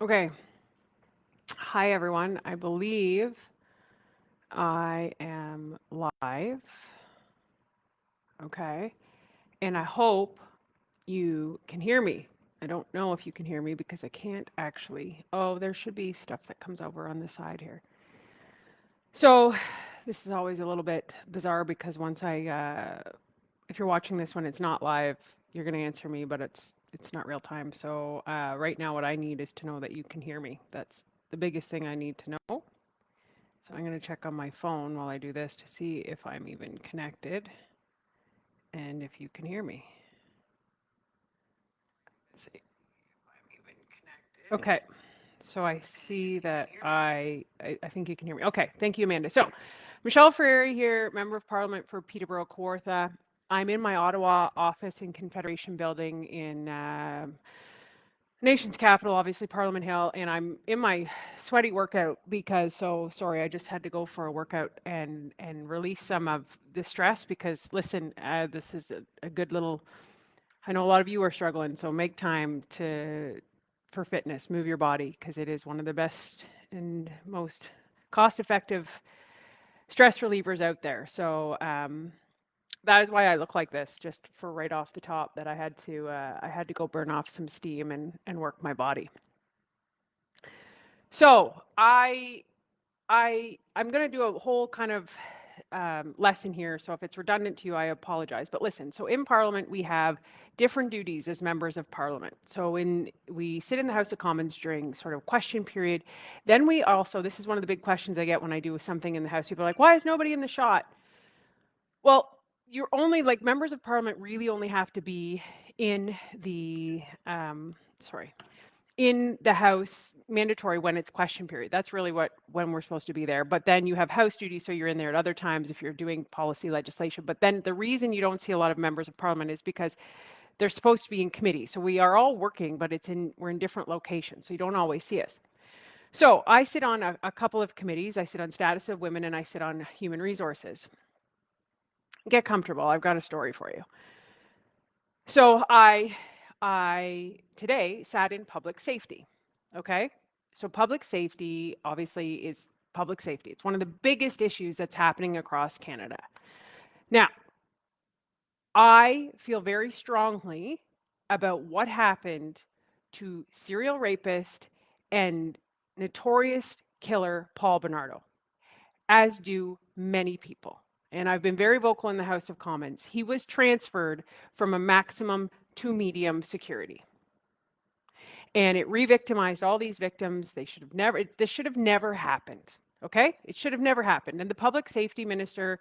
Okay. Hi, everyone. I believe I am live. Okay. And I hope you can hear me. I don't know if you can hear me because I can't actually. Oh, there should be stuff that comes over on the side here. So, this is always a little bit bizarre because if you're watching this when it's not live, you're going to answer me, but it's not real time. So, right now, what I need is to know that you can hear me. That's the biggest thing I need to know. So I'm going to check on my phone while I do this to see if I'm even connected and if you can hear me. Let's see if I'm even connected. Okay. So I see that I think you can hear me. Okay. Thank you, Amanda. So Michelle Ferreri here, Member of Parliament for Peterborough Kawartha. I'm in my Ottawa office in Confederation Building in nation's capital, obviously Parliament Hill, and I'm in my sweaty workout because sorry, I just had to go for a workout and release some of the stress because listen, this is a good little. I know a lot of you are struggling, so make time to for fitness, move your body because it is one of the best and most cost-effective stress relievers out there. So that is why I look like this, just for right off the top that I had to go burn off some steam and work my body. So I'm going to do a whole kind of lesson here. So if it's redundant to you, I apologize. But listen, so in Parliament we have different duties as members of Parliament. So we sit in the House of Commons during sort of question period. Then we also, this is one of the big questions I get when I do something in the House. People are like, why is nobody in the shot? Well, you're only like members of Parliament really only have to be in the sorry in the House mandatory when it's question period. That's really when we're supposed to be there. But then you have House duty, so you're in there at other times if you're doing policy legislation. But then the reason you don't see a lot of members of Parliament is because they're supposed to be in committee. So we are all working, but we're in different locations, so you don't always see us. So I sit on a couple of committees. I sit on Status of Women and I sit on Human Resources. Get comfortable. I've got a story for you. So I today sat in public safety. Okay? So public safety obviously is public safety. It's one of the biggest issues that's happening across Canada. Now, I feel very strongly about what happened to serial rapist and notorious killer Paul Bernardo, as do many people. And I've been very vocal in the House of Commons. He was transferred from a maximum to medium security. And it re-victimized all these victims. This should have never happened. Okay? It should have never happened. And the public safety minister,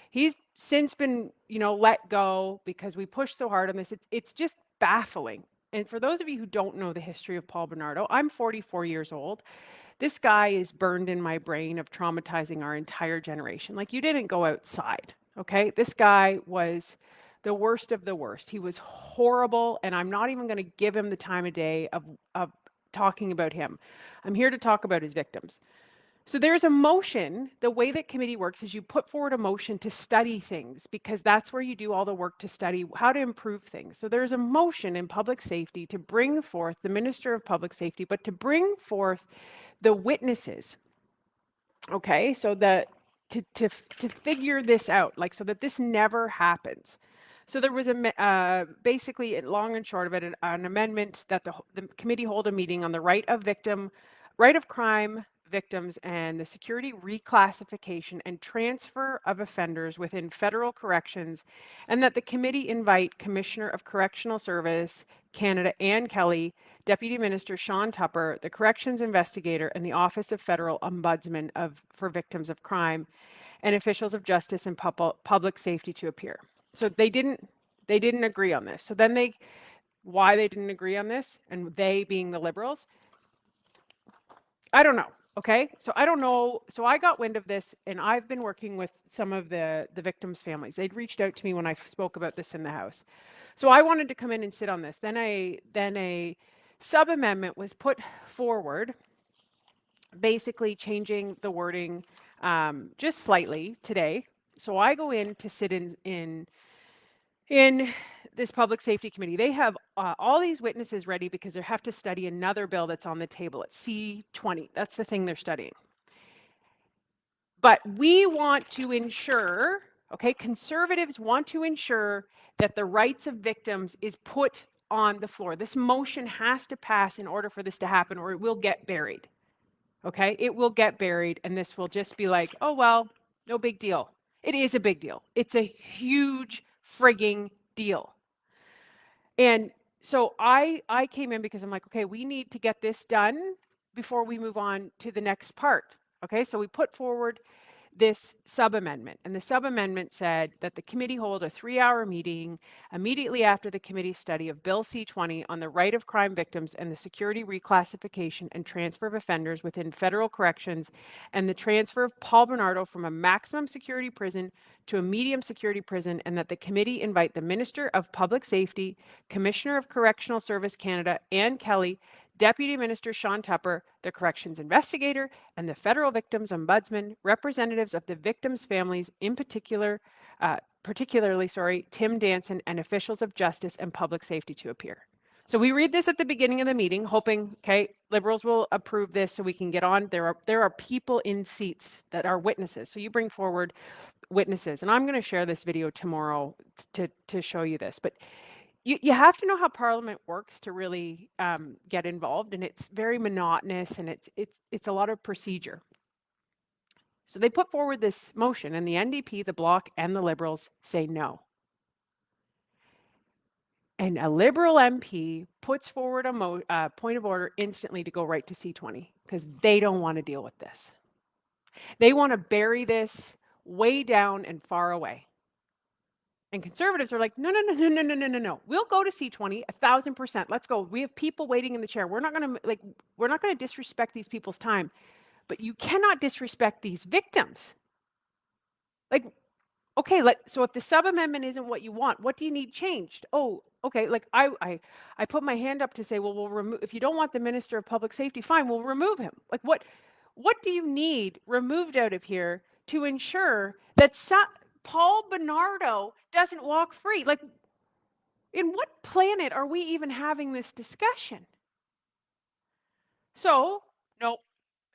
he's since been, let go because we pushed so hard on this. It's just baffling. And for those of you who don't know the history of Paul Bernardo, I'm 44 years old. This guy is burned in my brain of traumatizing our entire generation. Like, you didn't go outside, okay? This guy was the worst of the worst. He was horrible, and I'm not even going to give him the time of day of talking about him. I'm here to talk about his victims. So there's a motion. The way that committee works is you put forward a motion to study things because that's where you do all the work to study how to improve things. So there's a motion in public safety to bring forth the Minister of Public Safety, but to bring forth the witnesses. Okay, so to figure this out, like so that this never happens. So there was basically, long and short of it, an amendment that the committee hold a meeting on the right of crime victims and the security reclassification and transfer of offenders within federal corrections, and that the committee invite Commissioner of Correctional Service Canada Ann Kelly, Deputy Minister Sean Tupper, the corrections investigator, and the Office of Federal Ombudsman for Victims of Crime, and officials of justice and public safety to appear. So they didn't agree on this. So then why they didn't agree on this, and they being the Liberals, I don't know. Okay, so I don't know. So I got wind of this, and I've been working with some of the victims' families. They'd reached out to me when I spoke about this in the House. So I wanted to come in and sit on this. Then a sub amendment was put forward, basically changing the wording just slightly today. So I go in to sit in in this public safety committee, they have all these witnesses ready because they have to study another bill that's on the table. It's C-20. That's the thing they're studying. But we want to ensure, okay, Conservatives want to ensure that the rights of victims is put on the floor. This motion has to pass in order for this to happen, or it will get buried. Okay, it will get buried, and this will just be like, oh, well, no big deal. It is a big deal. It's a huge frigging deal. And so I came in because I'm like, okay, we need to get this done before we move on to the next part. Okay, so we put forward this sub-amendment, and the sub-amendment said that the committee hold a 3-hour meeting immediately after the committee study of Bill C-20 on the right of crime victims and the security reclassification and transfer of offenders within federal corrections and the transfer of Paul Bernardo from a maximum security prison to a medium security prison, and that the committee invite the Minister of Public Safety, Commissioner of Correctional Service Canada, Ann Kelly, Deputy Minister Sean Tupper, the corrections investigator, and the federal victims ombudsman, representatives of the victims' families, in particularly, Tim Danson, and officials of justice and public safety to appear. So we read this at the beginning of the meeting, hoping, okay, Liberals will approve this so we can get on. There are people in seats that are witnesses. So you bring forward witnesses, and I'm going to share this video tomorrow to show you this. But you have to know how Parliament works to really get involved, and it's very monotonous, and it's a lot of procedure. So they put forward this motion, and the NDP, the Bloc, and the Liberals say no. And a Liberal MP puts forward a point of order instantly to go right to C-20 because they don't want to deal with this. They want to bury this way down and far away. And Conservatives are like, no. We'll go to C-20 1,000%. Let's go. We have people waiting in the chair. We're not going to disrespect these people's time, but you cannot disrespect these victims. Like, okay, so if the sub-amendment isn't what you want, what do you need changed? Oh, okay, like I put my hand up to say, well, we'll remove, if you don't want the Minister of Public Safety, fine, we'll remove him. Like what do you need removed out of here to ensure that Paul Bernardo doesn't walk free? Like, in what planet are we even having this discussion? So, nope.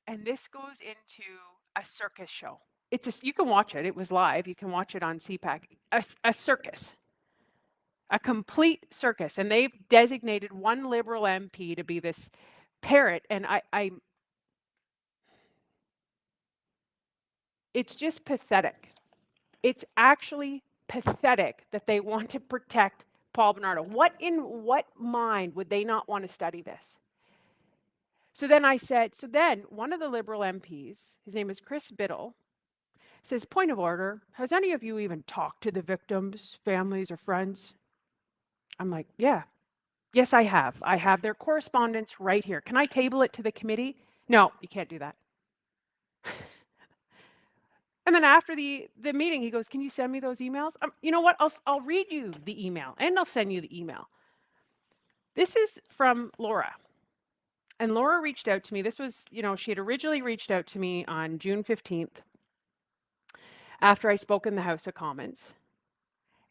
And this goes into a circus show. You can watch it. It was live. You can watch it on CPAC. A circus. A complete circus. And they've designated one Liberal MP to be this parrot. And it's just pathetic. It's actually pathetic that they want to protect Paul Bernardo. In what mind would they not want to study this? So then one of the Liberal MPs, his name is Chris Biddle, says, point of order, has any of you even talked to the victims, families, or friends? I'm like, yeah. Yes, I have. I have their correspondence right here. Can I table it to the committee? No, you can't do that. And then after the meeting, he goes, can you send me those emails? You know what? I'll read you the email, and I'll send you the email. This is from Laura. And Laura reached out to me. This was, she had originally reached out to me on June 15th after I spoke in the House of Commons.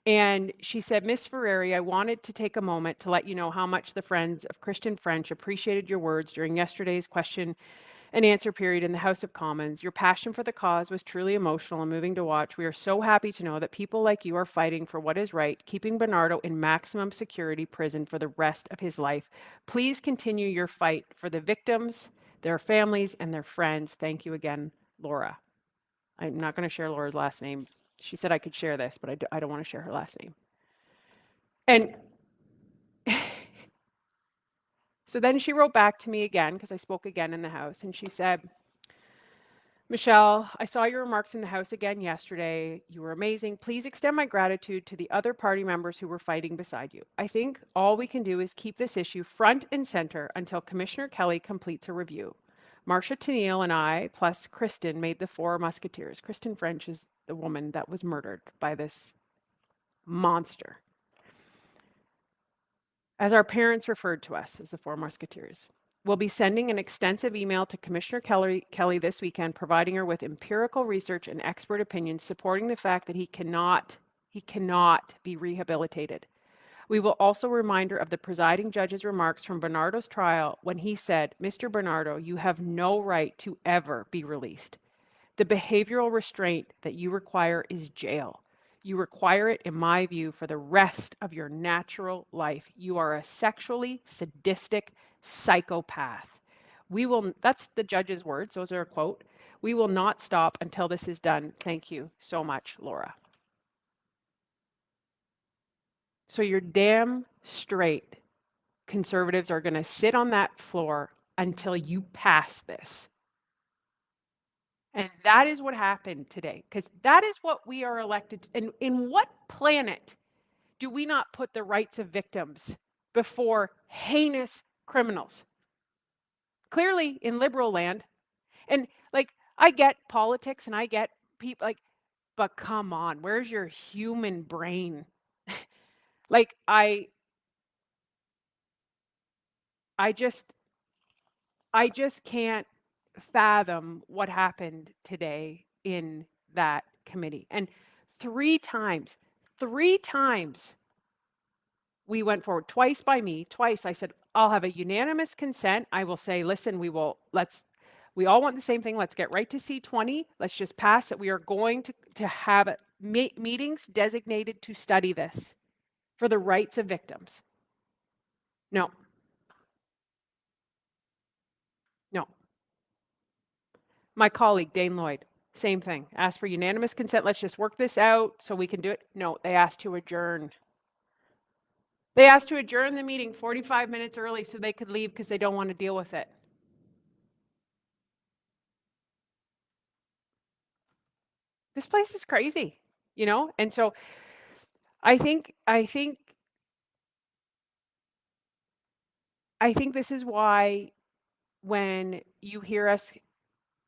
And she said, Miss Ferrari, I wanted to take a moment to let you know how much the Friends of Christian French appreciated your words during yesterday's question and answer period in the House of Commons. Your passion for the cause was truly emotional and moving to watch. We are so happy to know that people like you are fighting for what is right, keeping Bernardo in maximum security prison for the rest of his life. Please continue your fight for the victims, their families, and their friends. Thank you again, Laura. I'm not going to share Laura's last name. She said I could share this, but I don't want to share her last name. And so then she wrote back to me again, because I spoke again in the House, and she said, Michelle, I saw your remarks in the House again yesterday. You were amazing. Please extend my gratitude to the other party members who were fighting beside you. I think all we can do is keep this issue front and center until Commissioner Kelly completes a review. Marcia Tennille and I, plus Kristen, made the Four Musketeers. Kristen French is the woman that was murdered by this monster, as our parents referred to us as the Four Musketeers. We'll be sending an extensive email to Commissioner Kelly this weekend, providing her with empirical research and expert opinions supporting the fact that he He cannot be rehabilitated. We will also remind her of the presiding judge's remarks from Bernardo's trial when he said, "Mr. Bernardo, you have no right to ever be released. The behavioral restraint that you require is jail. You require it, in my view, for the rest of your natural life. You are a sexually sadistic psychopath." That's the judge's words, those are a quote. "We will not stop until this is done. Thank you so much, Laura." So you're damn straight Conservatives are going to sit on that floor until you pass this. And that is what happened today, because that is what we are elected to. And in what planet do we not put the rights of victims before heinous criminals? Clearly in liberal land. And like, I get politics and I get people like, but come on, where's your human brain? Like, I just can't fathom what happened today in that committee. And three times we went forward, twice by me, twice I said, I'll have a unanimous consent. I will say, listen, we all want the same thing. Let's get right to C20. Let's just pass it. We are going to have meetings designated to study this for the rights of victims. No. My colleague, Dane Lloyd, same thing. Asked for unanimous consent. Let's just work this out so we can do it. No, they asked to adjourn. They asked to adjourn the meeting 45 minutes early so they could leave because they don't want to deal with it. This place is crazy, you know? And so I think this is why when you hear us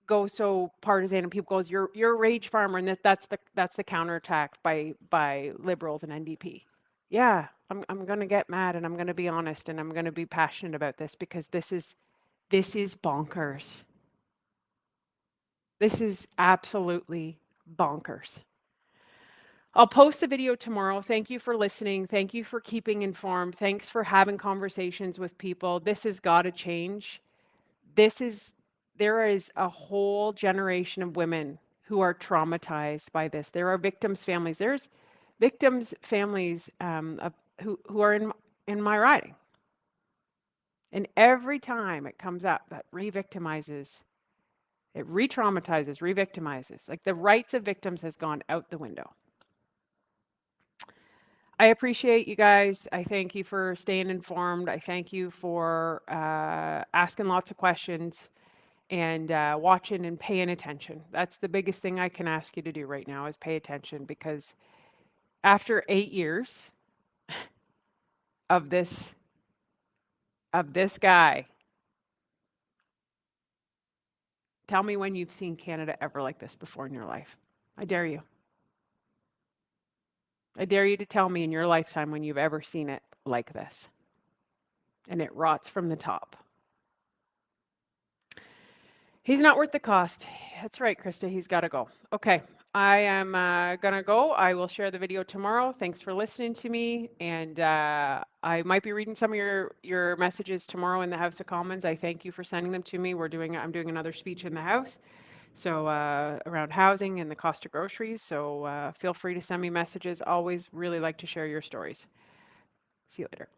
go so partisan and people goes, you're a rage farmer, and that's the counterattack by liberals and NDP. Yeah, I'm gonna get mad and I'm gonna be honest and I'm gonna be passionate about this because this is bonkers. This is absolutely bonkers. I'll post the video tomorrow. Thank you for listening. Thank you for keeping informed. Thanks for having conversations with people. This has got to change. There is a whole generation of women who are traumatized by this. There are victims' families. There's victims' families who are in my riding. And every time it comes up, that re-victimizes, it re-traumatizes, re-victimizes. Like the rights of victims has gone out the window. I appreciate you guys. I thank you for staying informed. I thank you for asking lots of questions and watching and paying attention. That's the biggest thing I can ask you to do right now is pay attention, because after 8 years of this guy, tell me when you've seen Canada ever like this before in your life. I dare you. I dare you to tell me in your lifetime when you've ever seen it like this. And it rots from the top. He's not worth the cost. That's right, Krista. He's got to go. Okay. I am going to go. I will share the video tomorrow. Thanks for listening to me. And I might be reading some of your messages tomorrow in the House of Commons. I thank you for sending them to me. I'm doing another speech in the House. So around housing and the cost of groceries. So feel free to send me messages. Always really like to share your stories. See you later.